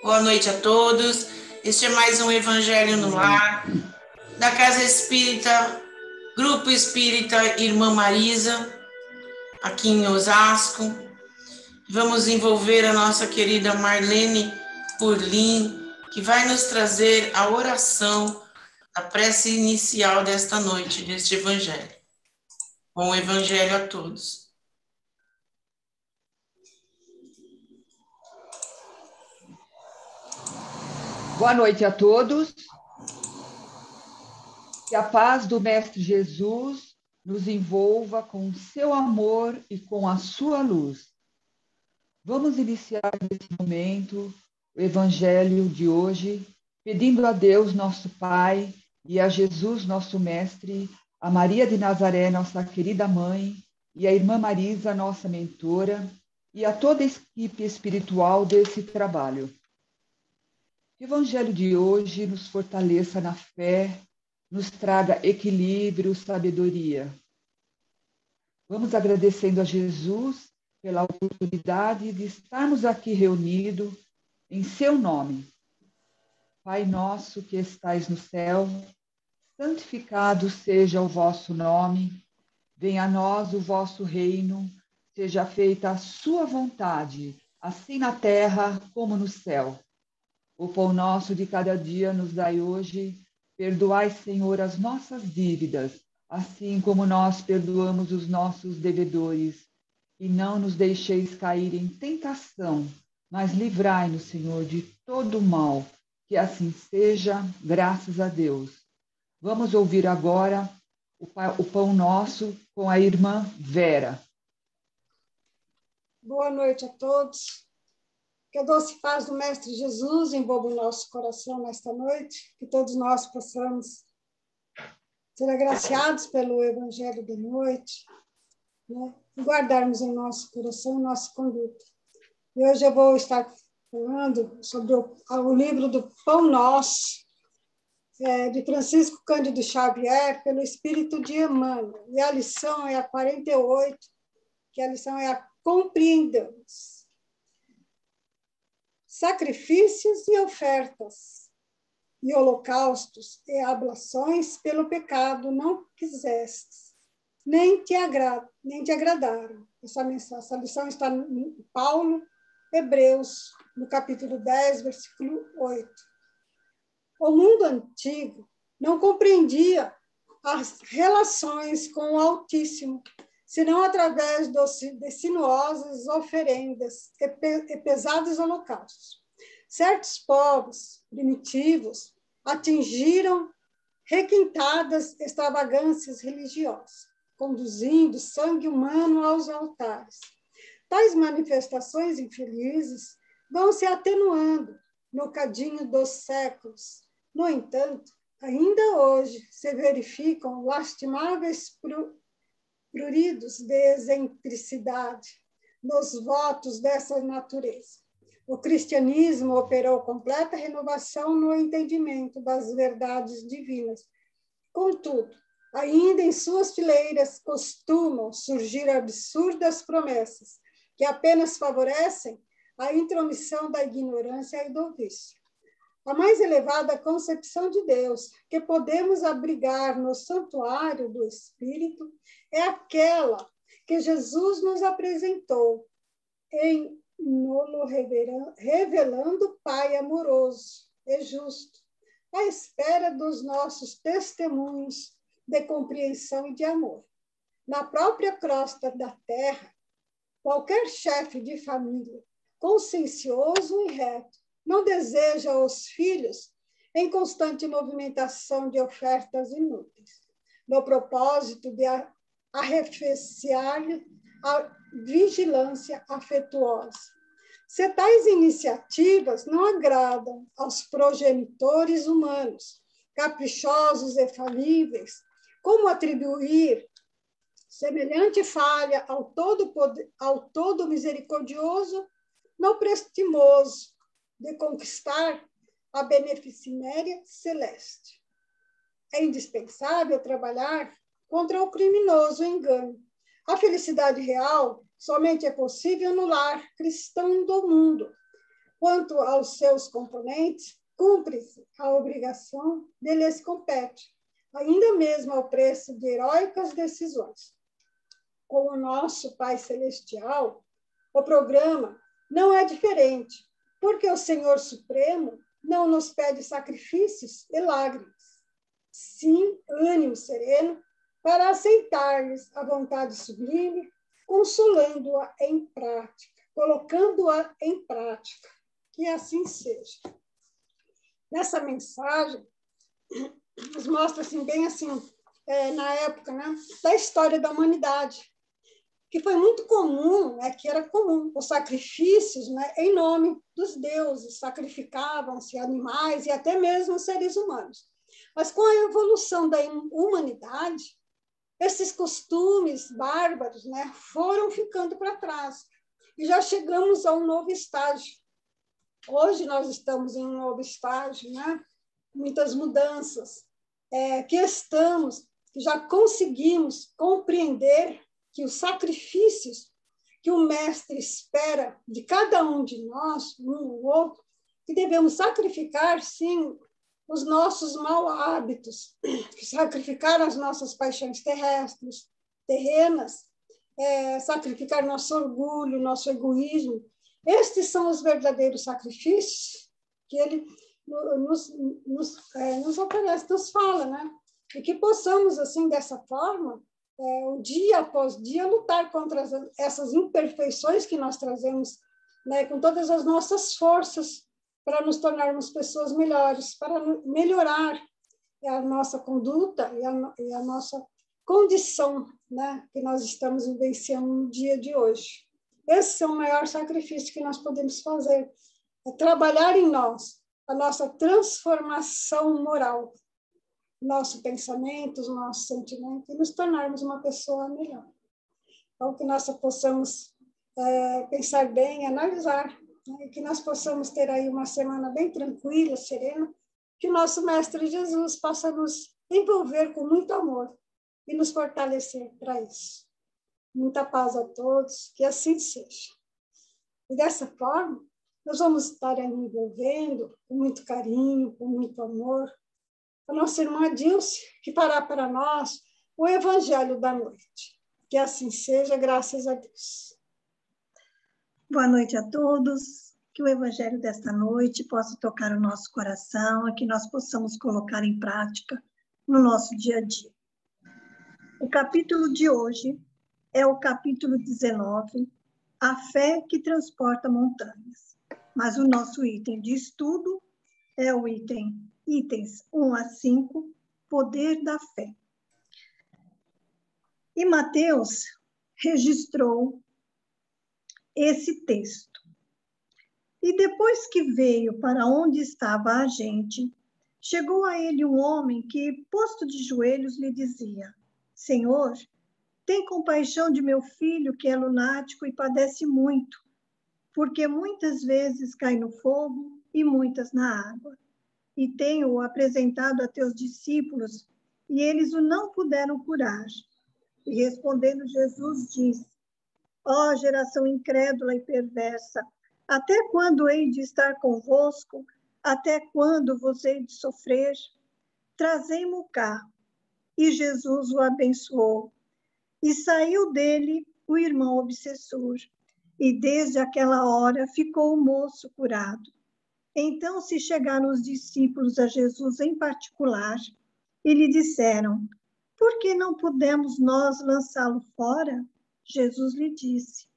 Boa noite a todos. Este é mais um Evangelho no Lar, da Casa Espírita, Grupo Espírita Irmã Marisa, aqui em Osasco. Vamos envolver a nossa querida Marlene Purlim, que vai nos trazer a oração, a prece inicial desta noite, deste Evangelho. Bom Evangelho a todos. Boa noite a todos. Que a paz do Mestre Jesus nos envolva com o seu amor e com a sua luz. Vamos iniciar nesse momento o Evangelho de hoje, pedindo a Deus, nosso Pai, e a Jesus, nosso Mestre, a Maria de Nazaré, nossa querida mãe, e a Irmã Marisa, nossa mentora, e a toda a equipe espiritual desse trabalho. Que o Evangelho de hoje nos fortaleça na fé, nos traga equilíbrio, sabedoria. Vamos agradecendo a Jesus pela oportunidade de estarmos aqui reunidos em seu nome. Pai nosso que estais no céu, santificado seja o vosso nome, venha a nós o vosso reino, seja feita a sua vontade, assim na terra como no céu. O pão nosso de cada dia nos dai hoje. Perdoai, Senhor, as nossas dívidas, assim como nós perdoamos os nossos devedores. E não nos deixeis cair em tentação, mas livrai-nos, Senhor, de todo o mal. Que assim seja, graças a Deus. Vamos ouvir agora o pão nosso com a irmã Vera. Boa noite a todos. Que a doce paz do Mestre Jesus envolva o nosso coração nesta noite, que todos nós possamos ser agraciados pelo Evangelho da noite, né? E guardarmos em nosso coração nossa conduta. E hoje eu vou estar falando sobre o livro do Pão Nosso, de Francisco Cândido Xavier, pelo Espírito de Emmanuel. E a lição é a 48, que a lição é a Compreendamos. Sacrifícios e ofertas, e holocaustos e ablações pelo pecado não quisestes, nem te agradaram. Essa lição está em Paulo, Hebreus, no capítulo 10, versículo 8. O mundo antigo não compreendia as relações com o Altíssimo, senão através de sinuosas oferendas e pesados holocaustos. Certos povos primitivos atingiram requintadas extravagâncias religiosas, conduzindo sangue humano aos altares. Tais manifestações infelizes vão se atenuando no cadinho dos séculos. No entanto, ainda hoje se verificam lastimáveis pruridos de excentricidade nos votos dessa natureza. O cristianismo operou completa renovação no entendimento das verdades divinas. Contudo, ainda em suas fileiras costumam surgir absurdas promessas que apenas favorecem a intromissão da ignorância e do vício. A mais elevada concepção de Deus que podemos abrigar no santuário do Espírito é aquela que Jesus nos apresentou, em nolo revelando Pai amoroso e justo, à espera dos nossos testemunhos de compreensão e de amor. Na própria crosta da terra, qualquer chefe de família, consciencioso e reto, não deseja os filhos em constante movimentação de ofertas inúteis, no propósito de arrefecer-lhe a vigilância afetuosa. Se tais iniciativas não agradam aos progenitores humanos, caprichosos e falíveis, como atribuir semelhante falha ao todo misericordioso, não prestimoso de conquistar a beneficência celeste? É indispensável trabalhar contra o criminoso engano. A felicidade real somente é possível no lar cristão do mundo, quanto aos seus componentes, cumpre-se a obrigação de lhes compete, ainda mesmo ao preço de heróicas decisões. Com o nosso Pai Celestial, o programa não é diferente, porque o Senhor Supremo não nos pede sacrifícios e lágrimas, sim ânimo sereno para aceitar-lhes a vontade sublime, consolando-a em prática, colocando-a em prática, que assim seja. Nessa mensagem, nos mostra assim, bem assim, na época, né, da história da humanidade, que foi muito comum, que era comum, os sacrifícios, né, em nome dos deuses, sacrificavam-se animais e até mesmo seres humanos. Mas com a evolução da humanidade, esses costumes bárbaros, né, foram ficando para trás e já chegamos a um novo estágio. Hoje nós estamos em um novo estágio, né, muitas mudanças, que já conseguimos compreender que os sacrifícios que o Mestre espera de cada um de nós, um ou outro, que devemos sacrificar, sim, os nossos maus hábitos, sacrificar as nossas paixões terrestres, terrenas, sacrificar nosso orgulho, nosso egoísmo. Estes são os verdadeiros sacrifícios que ele nos oferece, nos fala, né? E que possamos, assim, dessa forma, dia após dia, lutar contra essas imperfeições que nós trazemos, né, com todas as nossas forças, para nos tornarmos pessoas melhores, para melhorar a nossa conduta e a nossa condição, né, que nós estamos vivenciando no dia de hoje. Esse é o maior sacrifício que nós podemos fazer, trabalhar em nós a nossa transformação moral, nosso pensamento, os nossos sentimentos, e nos tornarmos uma pessoa melhor. Então, que nós possamos pensar bem, analisar, né, e que nós possamos ter aí uma semana bem tranquila, serena, que o nosso Mestre Jesus possa nos envolver com muito amor e nos fortalecer para isso. Muita paz a todos, que assim seja. E dessa forma, nós vamos estar aí envolvendo com muito carinho, com muito amor, a nossa irmã Dilce, que fará para nós o Evangelho da noite. Que assim seja, graças a Deus. Boa noite a todos. Que o Evangelho desta noite possa tocar o nosso coração e que nós possamos colocar em prática no nosso dia a dia. O capítulo de hoje é o capítulo 19, A Fé que Transporta Montanhas. Mas o nosso item de estudo é o itens 1 a 5, Poder da Fé. E Mateus registrou esse texto. E depois que veio para onde estava a gente, chegou a ele um homem que, posto de joelhos, lhe dizia: Senhor, tem compaixão de meu filho, que é lunático e padece muito, porque muitas vezes cai no fogo e muitas na água. E tenho-o apresentado a teus discípulos, e eles o não puderam curar. E respondendo Jesus disse: Ó geração incrédula e perversa, até quando hei de estar convosco? Até quando vos hei de sofrer? Trazei-mo cá. E Jesus o abençoou. E saiu dele o irmão obsessor. E desde aquela hora ficou o moço curado. Então se chegaram os discípulos a Jesus em particular e lhe disseram: Por que não pudemos nós lançá-lo fora? Jesus lhe disse: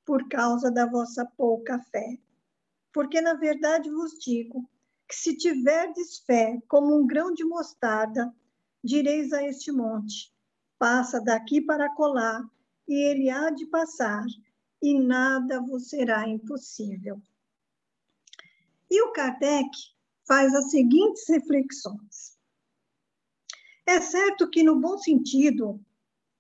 Por causa da vossa pouca fé. Porque na verdade vos digo que se tiverdes fé como um grão de mostarda, direis a este monte: Passa daqui para acolá, e ele há de passar, e nada vos será impossível. E o Kardec faz as seguintes reflexões. É certo que, no bom sentido,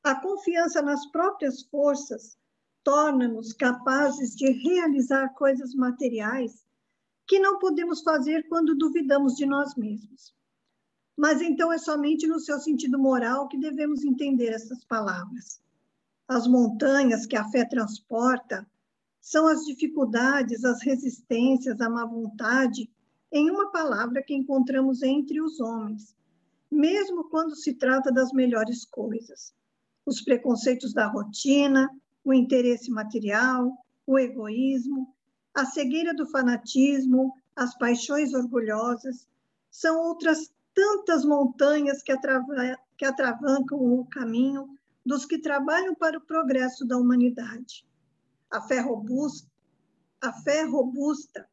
a confiança nas próprias forças torna-nos capazes de realizar coisas materiais que não podemos fazer quando duvidamos de nós mesmos. Mas então é somente no seu sentido moral que devemos entender essas palavras. As montanhas que a fé transporta São as dificuldades, as resistências, a má vontade, em uma palavra, que encontramos entre os homens, mesmo quando se trata das melhores coisas. Os preconceitos da rotina, o interesse material, o egoísmo, a cegueira do fanatismo, as paixões orgulhosas, são outras tantas montanhas que atravancam o caminho dos que trabalham para o progresso da humanidade. A fé robusta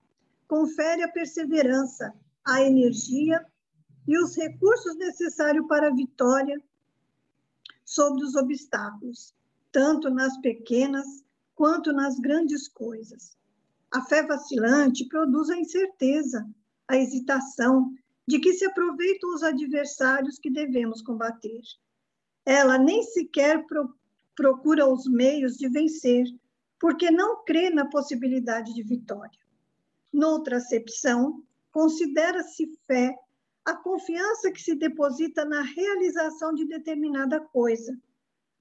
confere a perseverança, a energia e os recursos necessários para a vitória sobre os obstáculos, tanto nas pequenas quanto nas grandes coisas. A fé vacilante produz a incerteza, a hesitação de que se aproveitam os adversários que devemos combater. Ela nem sequer procura os meios de vencer, porque não crê na possibilidade de vitória. Noutra acepção, considera-se fé a confiança que se deposita na realização de determinada coisa,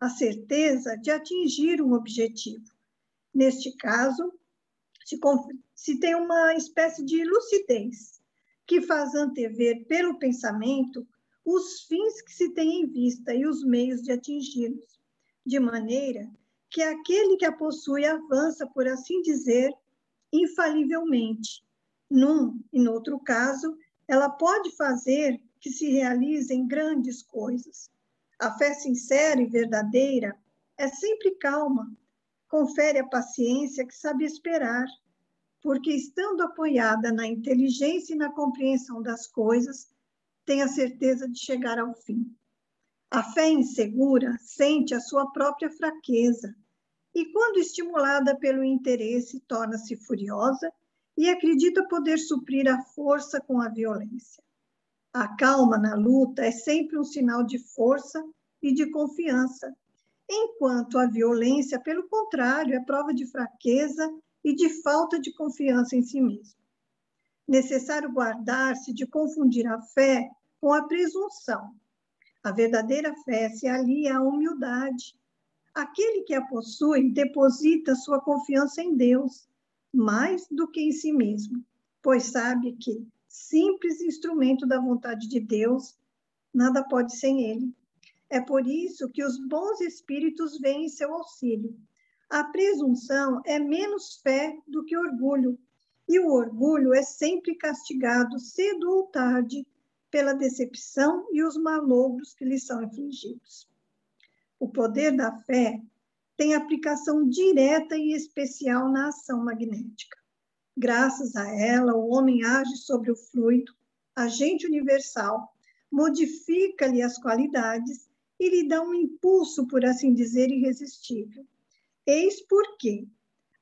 a certeza de atingir um objetivo. Neste caso, se tem uma espécie de lucidez, que faz antever pelo pensamento os fins que se tem em vista e os meios de atingi-los, de maneira que aquele que a possui avança, por assim dizer, infalivelmente. Num e no outro caso, ela pode fazer que se realizem grandes coisas. A fé sincera e verdadeira é sempre calma, confere a paciência que sabe esperar, porque estando apoiada na inteligência e na compreensão das coisas, tem a certeza de chegar ao fim. A fé insegura sente a sua própria fraqueza e, quando estimulada pelo interesse, torna-se furiosa e acredita poder suprir a força com a violência. A calma na luta é sempre um sinal de força e de confiança, enquanto a violência, pelo contrário, é prova de fraqueza e de falta de confiança em si mesmo. Necessário guardar-se de confundir a fé com a presunção. A verdadeira fé se alia à humildade. Aquele que a possui deposita sua confiança em Deus, mais do que em si mesmo, pois sabe que, simples instrumento da vontade de Deus, nada pode sem ele. É por isso que os bons espíritos vêm em seu auxílio. A presunção é menos fé do que orgulho, e o orgulho é sempre castigado, cedo ou tarde, pela decepção e os malogros que lhe são infligidos. O poder da fé tem aplicação direta e especial na ação magnética. Graças a ela, o homem age sobre o fluido, agente universal, modifica-lhe as qualidades e lhe dá um impulso, por assim dizer, irresistível. Eis porque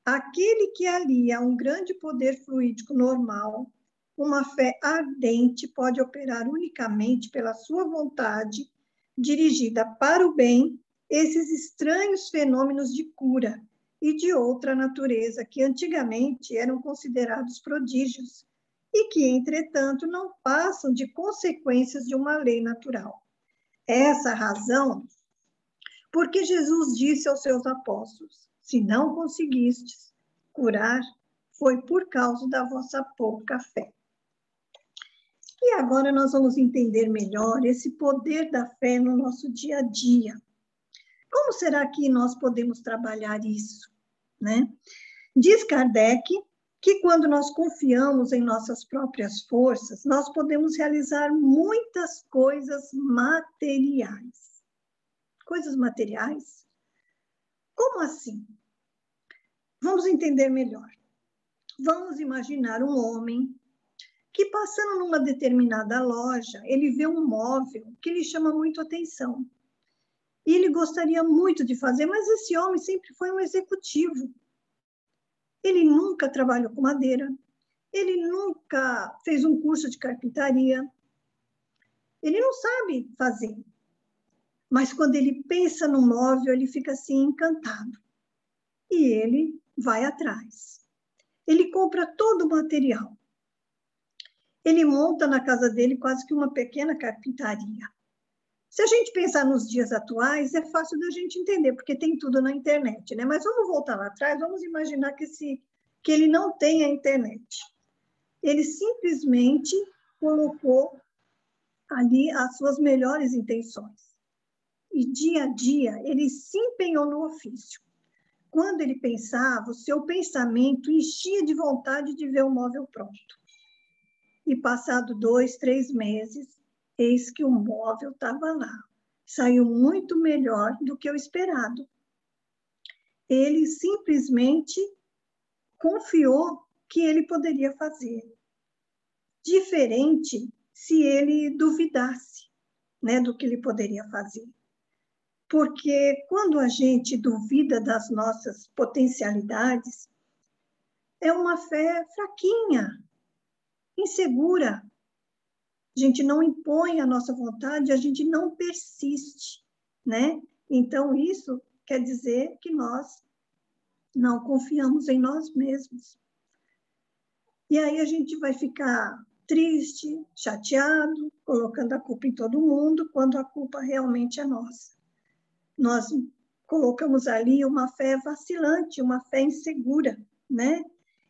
aquele que alia a um grande poder fluídico normal, uma fé ardente pode operar unicamente pela sua vontade, dirigida para o bem, esses estranhos fenômenos de cura e de outra natureza que antigamente eram considerados prodígios e que, entretanto, não passam de consequências de uma lei natural. Essa razão, porque Jesus disse aos seus apóstolos: se não conseguistes curar, foi por causa da vossa pouca fé. E agora nós vamos entender melhor esse poder da fé no nosso dia a dia. Como será que nós podemos trabalhar isso, né? Diz Kardec que quando nós confiamos em nossas próprias forças, nós podemos realizar muitas coisas materiais. Coisas materiais? Como assim? Vamos entender melhor. Vamos imaginar um homem que, passando numa determinada loja, ele vê um móvel que lhe chama muito a atenção. E ele gostaria muito de fazer, mas esse homem sempre foi um executivo. Ele nunca trabalhou com madeira, ele nunca fez um curso de carpintaria, ele não sabe fazer. Mas quando ele pensa no móvel, ele fica assim encantado. E ele vai atrás. Ele compra todo o material. Ele monta na casa dele quase que uma pequena carpintaria. Se a gente pensar nos dias atuais, é fácil da gente entender, porque tem tudo na internet, né? Mas vamos voltar lá atrás, vamos imaginar que ele não tem a internet. Ele simplesmente colocou ali as suas melhores intenções. E dia a dia, ele se empenhou no ofício. Quando ele pensava, o seu pensamento enchia de vontade de ver o móvel pronto. E passado 2, 3 meses, eis que o móvel estava lá. Saiu muito melhor do que o esperado. Ele simplesmente confiou que ele poderia fazer. Diferente se ele duvidasse, né, do que ele poderia fazer. Porque quando a gente duvida das nossas potencialidades, é uma fé fraquinha, insegura. A gente não impõe a nossa vontade, a gente não persiste, né? Então, isso quer dizer que nós não confiamos em nós mesmos. E aí a gente vai ficar triste, chateado, colocando a culpa em todo mundo, quando a culpa realmente é nossa. Nós colocamos ali uma fé vacilante, uma fé insegura, né?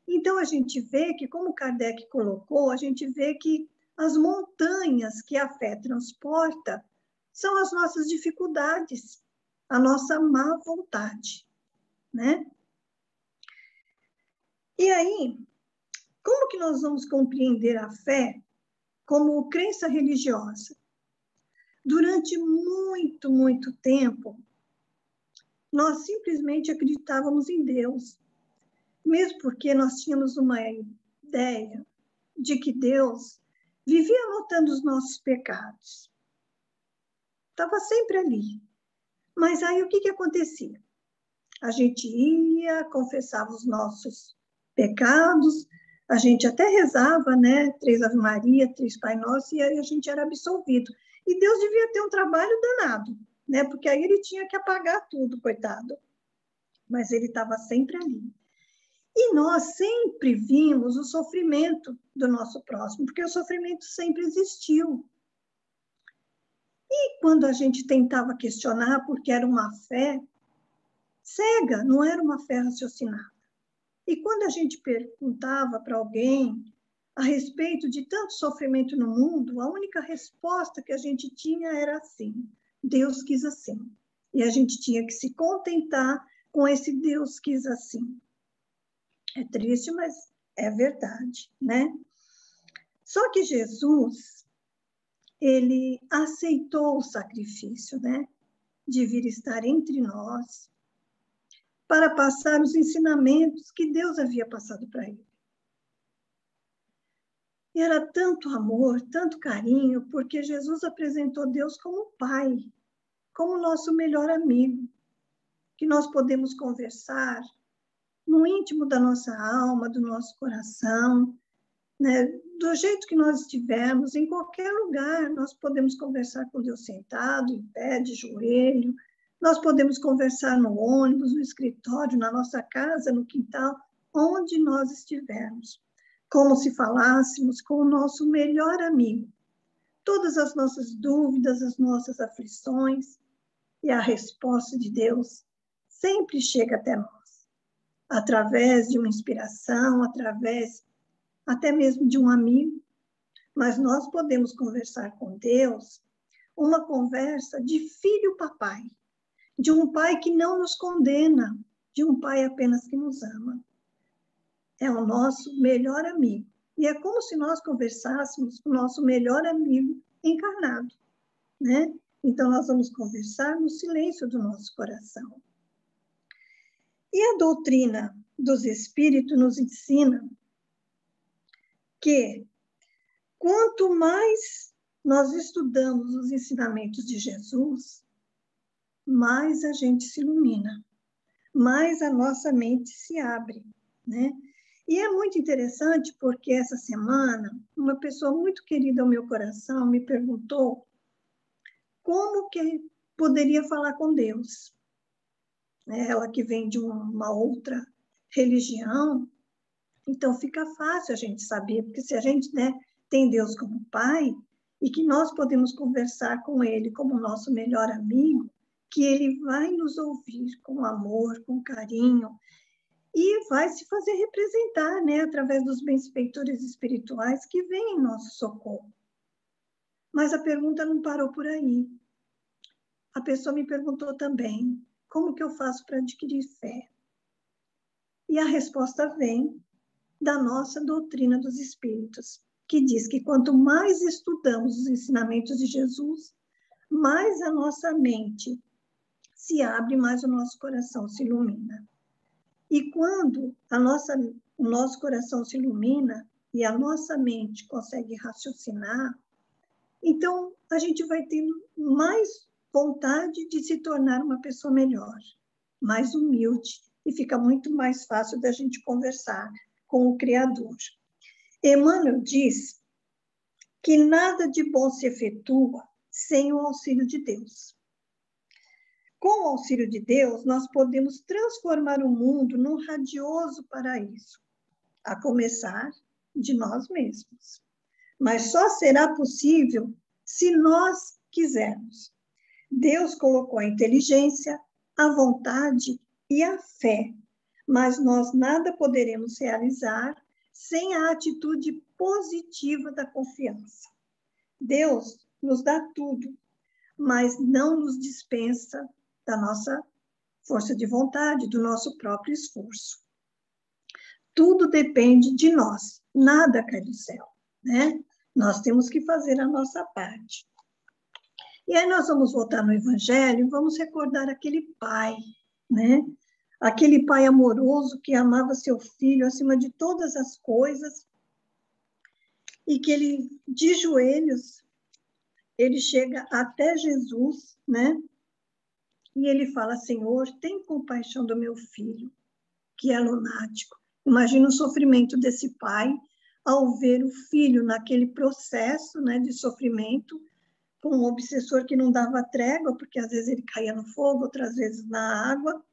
Então, a gente vê que, como Kardec colocou, a gente vê que as montanhas que a fé transporta são as nossas dificuldades, a nossa má vontade, né? E aí, como que nós vamos compreender a fé como crença religiosa? Durante muito, muito tempo, nós simplesmente acreditávamos em Deus, mesmo porque nós tínhamos uma ideia de que Deus vivia anotando os nossos pecados. Estava sempre ali. Mas aí o que acontecia? A gente ia, confessava os nossos pecados, a gente até rezava, né? 3 Ave Maria, 3 Pai Nosso, e aí a gente era absolvido. E Deus devia ter um trabalho danado, né? Porque aí ele tinha que apagar tudo, coitado. Mas ele estava sempre ali. E nós sempre vimos o sofrimento do nosso próximo, porque o sofrimento sempre existiu. E quando a gente tentava questionar, porque era uma fé cega, não era uma fé raciocinada. E quando a gente perguntava para alguém a respeito de tanto sofrimento no mundo, a única resposta que a gente tinha era assim: Deus quis assim. E a gente tinha que se contentar com esse Deus quis assim. É triste, mas é verdade, né? Só que Jesus, ele aceitou o sacrifício, né? De vir estar entre nós para passar os ensinamentos que Deus havia passado para ele. E era tanto amor, tanto carinho, porque Jesus apresentou Deus como Pai, como nosso melhor amigo, que nós podemos conversar no íntimo da nossa alma, do nosso coração, né? Do jeito que nós estivermos, em qualquer lugar, nós podemos conversar com Deus sentado, em pé, de joelho, nós podemos conversar no ônibus, no escritório, na nossa casa, no quintal, onde nós estivermos, como se falássemos com o nosso melhor amigo. Todas as nossas dúvidas, as nossas aflições, e a resposta de Deus sempre chega até nós, através de uma inspiração, através até mesmo de um amigo, mas nós podemos conversar com Deus, uma conversa de filho-papai, de um pai que não nos condena, de um pai apenas que nos ama. É o nosso melhor amigo. E é como se nós conversássemos com o nosso melhor amigo encarnado, né? Então, nós vamos conversar no silêncio do nosso coração. E a doutrina dos espíritos nos ensina que quanto mais nós estudamos os ensinamentos de Jesus, mais a gente se ilumina, mais a nossa mente se abre, né? E é muito interessante porque essa semana, uma pessoa muito querida ao meu coração me perguntou como que poderia falar com Deus. Ela que vem de uma outra religião, então fica fácil a gente saber, porque se a gente, né, tem Deus como Pai, e que nós podemos conversar com ele como nosso melhor amigo, que ele vai nos ouvir com amor, com carinho, e vai se fazer representar, né, através dos benfeitores espirituais que vêm em nosso socorro. Mas a pergunta não parou por aí. A pessoa me perguntou também, como que eu faço para adquirir fé? E a resposta vem da nossa doutrina dos espíritos, que diz que quanto mais estudamos os ensinamentos de Jesus, mais a nossa mente se abre, mais o nosso coração se ilumina. E quando o nosso coração se ilumina e a nossa mente consegue raciocinar, então a gente vai tendo mais vontade de se tornar uma pessoa melhor, mais humilde, e fica muito mais fácil da gente conversar com o Criador. Emmanuel diz que nada de bom se efetua sem o auxílio de Deus. Com o auxílio de Deus, nós podemos transformar o mundo num radioso paraíso, a começar de nós mesmos. Mas só será possível se nós quisermos. Deus colocou a inteligência, a vontade e a fé, mas nós nada poderemos realizar sem a atitude positiva da confiança. Deus nos dá tudo, mas não nos dispensa da nossa força de vontade, do nosso próprio esforço. Tudo depende de nós, nada cai do céu, né? Nós temos que fazer a nossa parte. E aí nós vamos voltar no Evangelho e vamos recordar aquele pai, né? Aquele pai amoroso que amava seu filho acima de todas as coisas e que ele, de joelhos, ele chega até Jesus, né? E ele fala, Senhor, tem compaixão do meu filho, que é lunático. Imagina o sofrimento desse pai ao ver o filho naquele processo, né, de sofrimento, com um obsessor que não dava trégua, porque às vezes ele caía no fogo, outras vezes na água.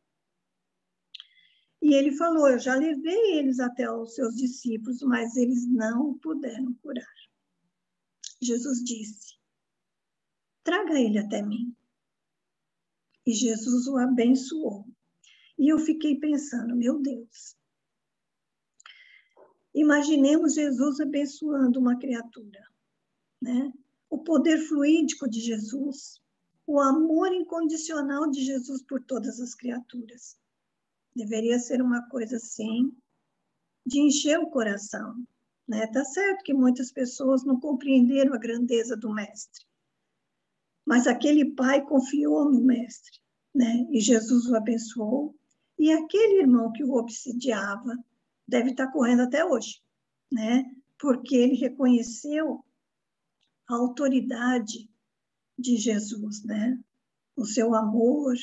E ele falou, eu já levei eles até os seus discípulos, mas eles não puderam curar. Jesus disse, traga ele até mim. E Jesus o abençoou. E eu fiquei pensando, meu Deus, imaginemos Jesus abençoando uma criatura, né? O poder fluídico de Jesus, o amor incondicional de Jesus por todas as criaturas. Deveria ser uma coisa assim, de encher o coração, né? Tá certo que muitas pessoas não compreenderam a grandeza do Mestre, mas aquele pai confiou no Mestre, né? E Jesus o abençoou, e aquele irmão que o obsidiava deve estar correndo até hoje, né? Porque ele reconheceu a autoridade de Jesus, né? O seu amor,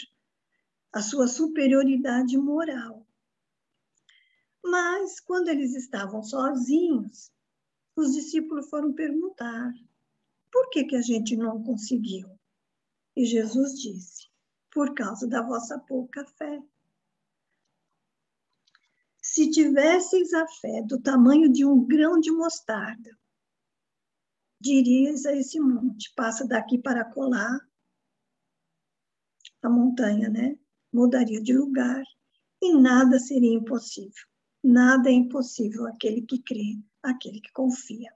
a sua superioridade moral. Mas, quando eles estavam sozinhos, os discípulos foram perguntar, por que a gente não conseguiu? E Jesus disse, por causa da vossa pouca fé. Se tivesseis a fé do tamanho de um grão de mostarda, dirias a esse monte, passa daqui para colar, a montanha, né? Mudaria de lugar e nada seria impossível. Nada é impossível àquele que crê, àquele que confia.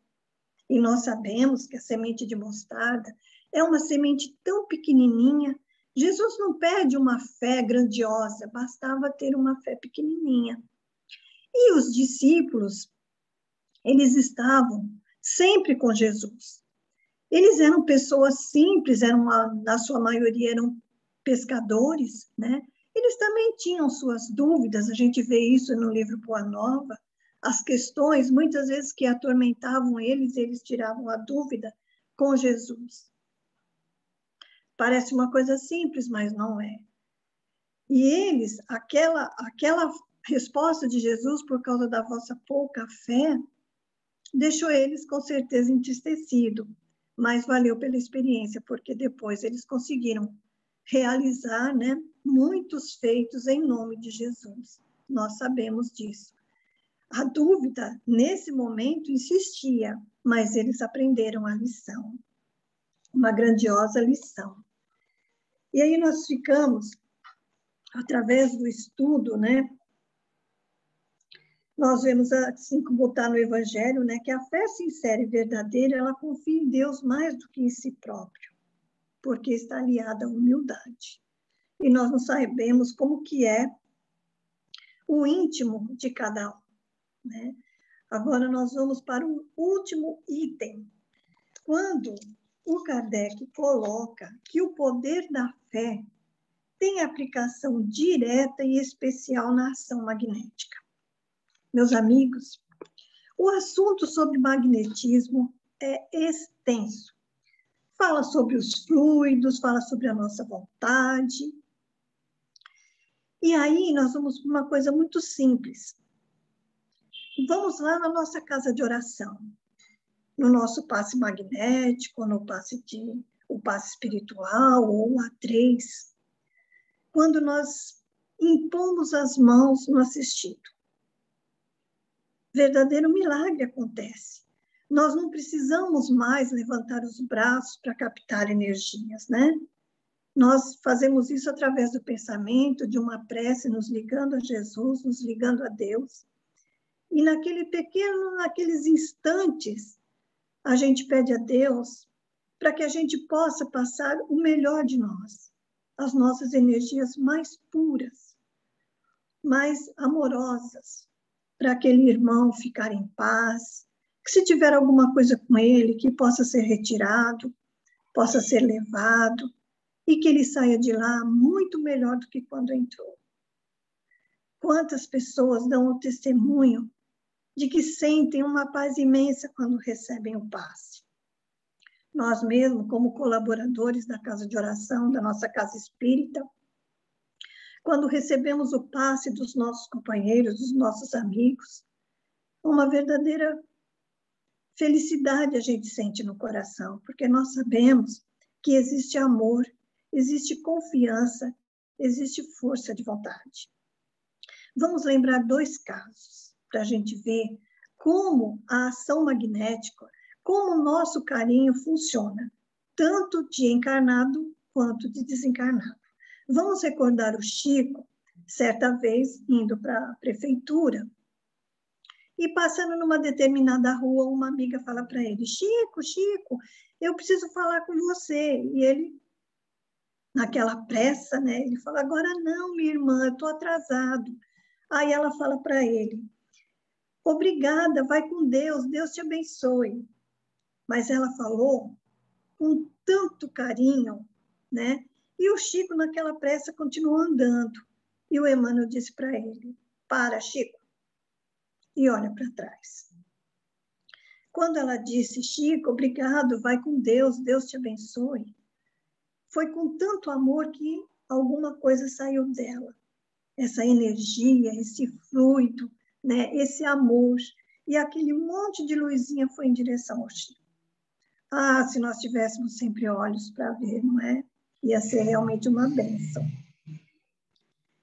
E nós sabemos que a semente de mostarda é uma semente tão pequenininha. Jesus não pede uma fé grandiosa, bastava ter uma fé pequenininha. E os discípulos, eles estavam sempre com Jesus. Eles eram pessoas simples, na sua maioria eram pescadores, né? Eles também tinham suas dúvidas, a gente vê isso no livro Boa Nova, as questões, muitas vezes, que atormentavam eles, eles tiravam a dúvida com Jesus. Parece uma coisa simples, mas não é. E eles, aquela resposta de Jesus, por causa da vossa pouca fé, deixou eles com certeza entristecidos, mas valeu pela experiência, porque depois eles conseguiram realizar, né, muitos feitos em nome de Jesus. Nós sabemos disso. A dúvida, nesse momento, insistia, mas eles aprenderam a lição. uma grandiosa lição. E aí nós ficamos, através do estudo, né? Nós vemos, assim como está no Evangelho, né, que a fé sincera e verdadeira, ela confia em Deus mais do que em si próprio, porque está aliada à humildade. E nós não sabemos como que é o íntimo de cada um, né? Agora nós vamos para o último item. Quando o Kardec coloca que o poder da fé tem aplicação direta e especial na ação magnética. Meus amigos, o assunto sobre magnetismo é extenso. Fala sobre os fluidos, fala sobre a nossa vontade. E aí nós vamos para uma coisa muito simples. Vamos lá na nossa casa de oração, no nosso passe magnético, no o passe espiritual ou o A3, quando nós impomos as mãos no assistido. Verdadeiro milagre acontece. Nós não precisamos mais levantar os braços para captar energias, né? Nós fazemos isso através do pensamento, de uma prece, nos ligando a Jesus, nos ligando a Deus. E naqueles instantes, a gente pede a Deus para que a gente possa passar o melhor de nós, as nossas energias mais puras, mais amorosas, para aquele irmão ficar em paz, que se tiver alguma coisa com ele, que possa ser retirado, possa ser levado, e que ele saia de lá muito melhor do que quando entrou. Quantas pessoas dão o testemunho de que sentem uma paz imensa quando recebem o passe. Nós mesmos, como colaboradores da casa de oração, da nossa casa espírita, quando recebemos o passe dos nossos companheiros, dos nossos amigos, uma verdadeira felicidade a gente sente no coração, porque nós sabemos que existe amor, existe confiança, existe força de vontade. Vamos lembrar 2 casos, para a gente ver como a ação magnética, como o nosso carinho funciona, tanto de encarnado quanto de desencarnado. Vamos recordar o Chico, certa vez, indo para a prefeitura, e passando numa determinada rua, uma amiga fala para ele, Chico, eu preciso falar com você. E ele, naquela pressa, né, ele fala, agora não, minha irmã, eu estou atrasado. Aí ela fala para ele, obrigada, vai com Deus, Deus te abençoe. Mas ela falou com tanto carinho, né? E o Chico, naquela pressa, continuou andando. E o Emmanuel disse para ele, para, Chico, e olha para trás. Quando ela disse, Chico, obrigado, vai com Deus, Deus te abençoe, foi com tanto amor que alguma coisa saiu dela. Essa energia, esse fluido, né? Esse amor. E aquele monte de luzinha foi em direção ao Chico. Ah, se nós tivéssemos sempre olhos para ver, não é? Ia ser realmente uma bênção.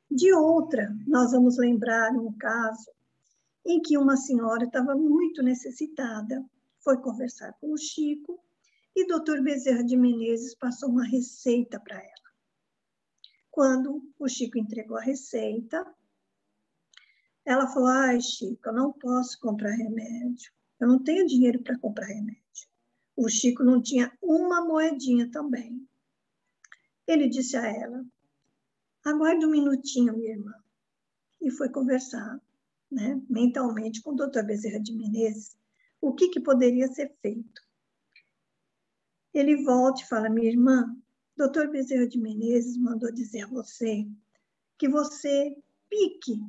De outra, nós vamos lembrar um caso em que uma senhora estava muito necessitada, foi conversar com o Chico e o Dr. Bezerra de Menezes passou uma receita para ela. Quando o Chico entregou a receita, ela falou, ai, Chico, eu não posso comprar remédio, eu não tenho dinheiro para comprar remédio. O Chico não tinha uma moedinha também. Ele disse a ela, aguarde um minutinho, minha irmã, e foi conversar, né, mentalmente com o Dr. Bezerra de Menezes, o que poderia ser feito. Ele volta e fala, minha irmã, Dr. Bezerra de Menezes mandou dizer a você que você pique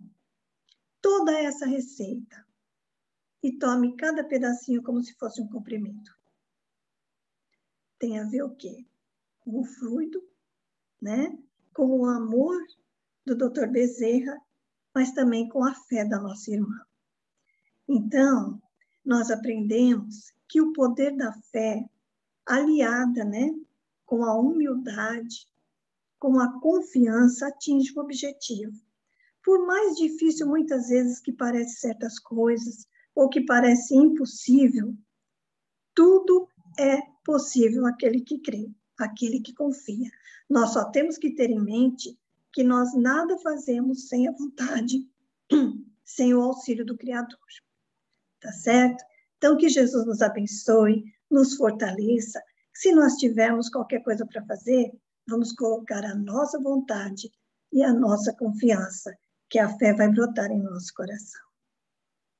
toda essa receita e tome cada pedacinho como se fosse um comprimido. Tem a ver o quê? Com o fluido, né? Com o amor do Dr. Bezerra, mas também com a fé da nossa irmã. Então, nós aprendemos que o poder da fé, aliada, né, com a humildade, com a confiança, atinge o objetivo. Por mais difícil, muitas vezes, que parece certas coisas, ou que parece impossível, tudo é possível aquele que crê, aquele que confia. Nós só temos que ter em mente que nós nada fazemos sem a vontade, sem o auxílio do Criador. Tá certo? Então, que Jesus nos abençoe, nos fortaleça. Se nós tivermos qualquer coisa para fazer, vamos colocar a nossa vontade e a nossa confiança, que a fé vai brotar em nosso coração.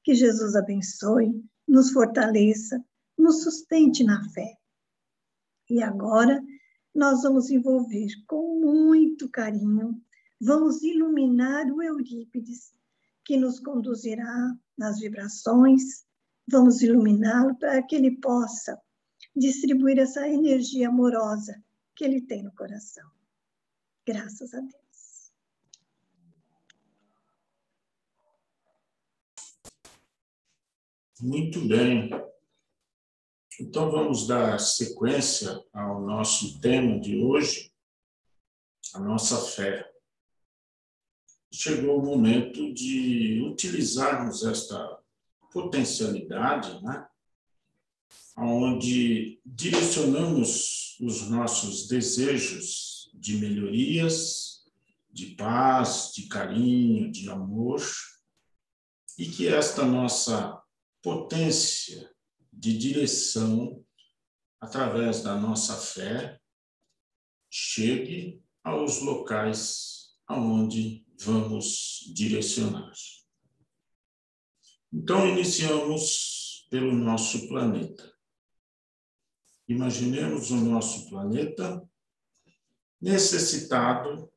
Que Jesus abençoe, nos fortaleça, nos sustente na fé. E agora, nós vamos envolver com muito carinho, vamos iluminar o Eurípides, que nos conduzirá nas vibrações, vamos iluminá-lo para que ele possa distribuir essa energia amorosa que ele tem no coração. Graças a Deus. Muito bem. Então, vamos dar sequência ao nosso tema de hoje, a nossa fé. Chegou o momento de utilizarmos esta potencialidade, né? Onde direcionamos os nossos desejos de melhorias, de paz, de carinho, de amor, e que esta nossa potência de direção, através da nossa fé, chegue aos locais aonde vamos direcionar. Então, iniciamos pelo nosso planeta. Imaginemos o nosso planeta necessitado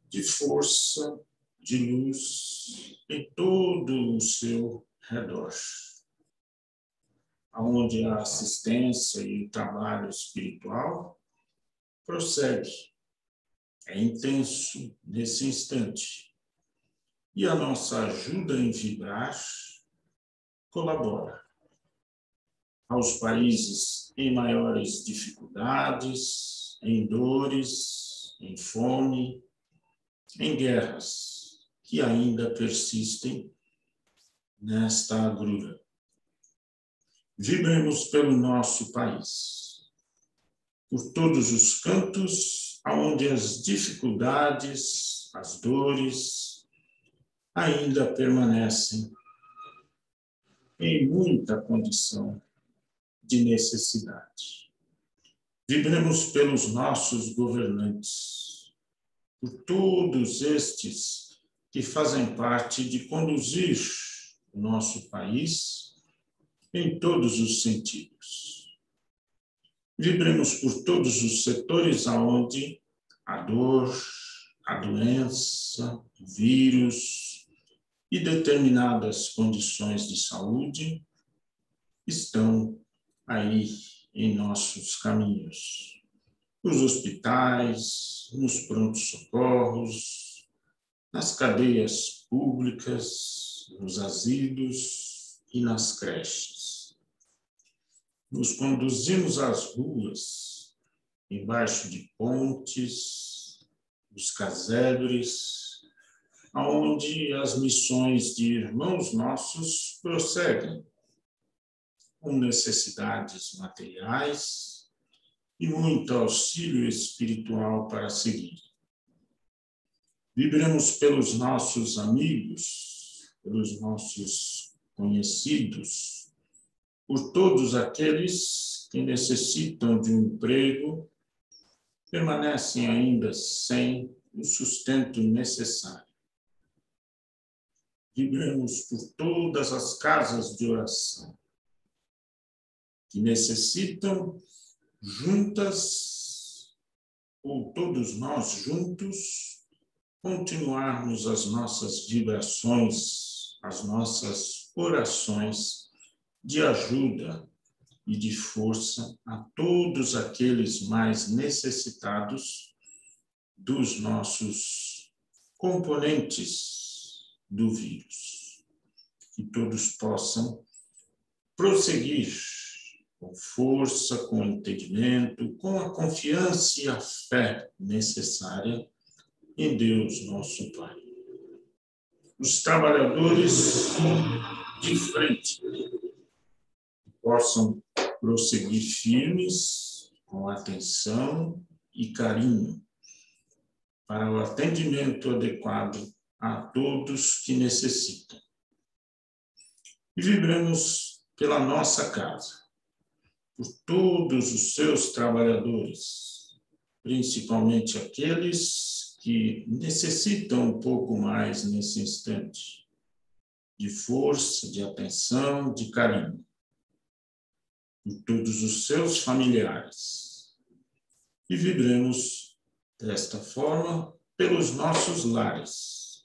de força, de luz em todo o seu redor, onde a assistência e o trabalho espiritual prossegue. É intenso nesse instante. E a nossa ajuda em vibrar colabora. Aos países em maiores dificuldades, em dores, em fome, em guerras que ainda persistem nesta agrura. Vibremos pelo nosso país, por todos os cantos onde as dificuldades, as dores ainda permanecem em muita condição de necessidade. Vibremos pelos nossos governantes, por todos estes que fazem parte de conduzir o nosso país em todos os sentidos. Vibremos por todos os setores aonde a dor, a doença, o vírus e determinadas condições de saúde estão aí em nossos caminhos. Nos hospitais, nos prontos-socorros, nas cadeias públicas, nos asilos e nas creches. Nos conduzimos às ruas, embaixo de pontes, os casebres, onde as missões de irmãos nossos prosseguem, com necessidades materiais e muito auxílio espiritual para seguir. Vibremos pelos nossos amigos, pelos nossos conhecidos, por todos aqueles que necessitam de um emprego, permanecem ainda sem o sustento necessário. Vibremos por todas as casas de oração, que necessitam juntas, ou todos nós juntos, continuarmos as nossas vibrações, as nossas orações de ajuda e de força a todos aqueles mais necessitados dos nossos componentes do vírus. Que todos possam prosseguir com força, com entendimento, com a confiança e a fé necessária em Deus, nosso Pai. Os trabalhadores de frente possam prosseguir firmes, com atenção e carinho, para o atendimento adequado a todos que necessitam. E vibremos pela nossa casa, por todos os seus trabalhadores, principalmente aqueles que necessitam um pouco mais nesse instante, de força, de atenção, de carinho, por todos os seus familiares. E vibremos desta forma pelos nossos lares,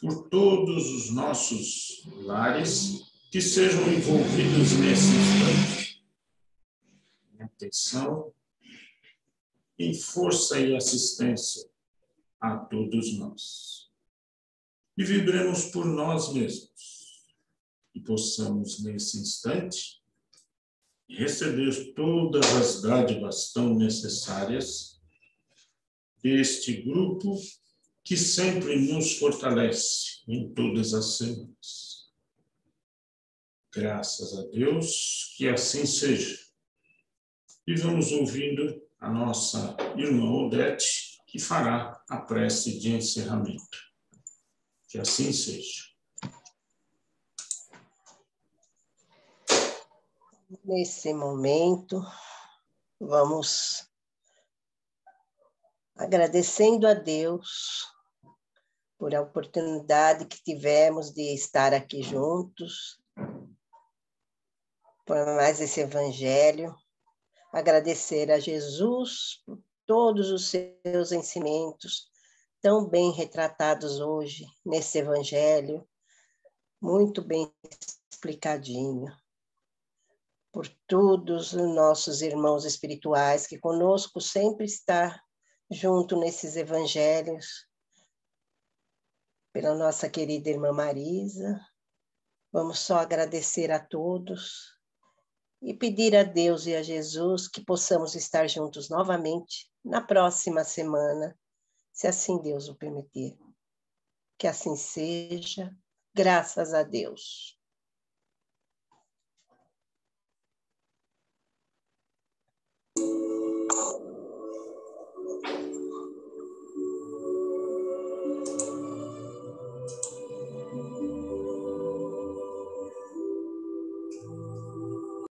por todos os nossos lares que sejam envolvidos nesse instante, em atenção, em força e assistência a todos nós. E vibremos por nós mesmos, e possamos, nesse instante, receber todas as dádivas tão necessárias deste grupo que sempre nos fortalece em todas as semanas. Graças a Deus que assim seja. E vamos ouvindo a nossa irmã Odete, que fará a prece de encerramento. Que assim seja. Nesse momento, vamos agradecendo a Deus por a oportunidade que tivemos de estar aqui juntos, por mais esse evangelho, agradecer a Jesus por todos os seus ensinamentos tão bem retratados hoje nesse evangelho, muito bem explicadinho, por todos os nossos irmãos espirituais que conosco sempre está junto nesses evangelhos, pela nossa querida irmã Marisa. Vamos só agradecer a todos e pedir a Deus e a Jesus que possamos estar juntos novamente na próxima semana, se assim Deus o permitir. Que assim seja, graças a Deus.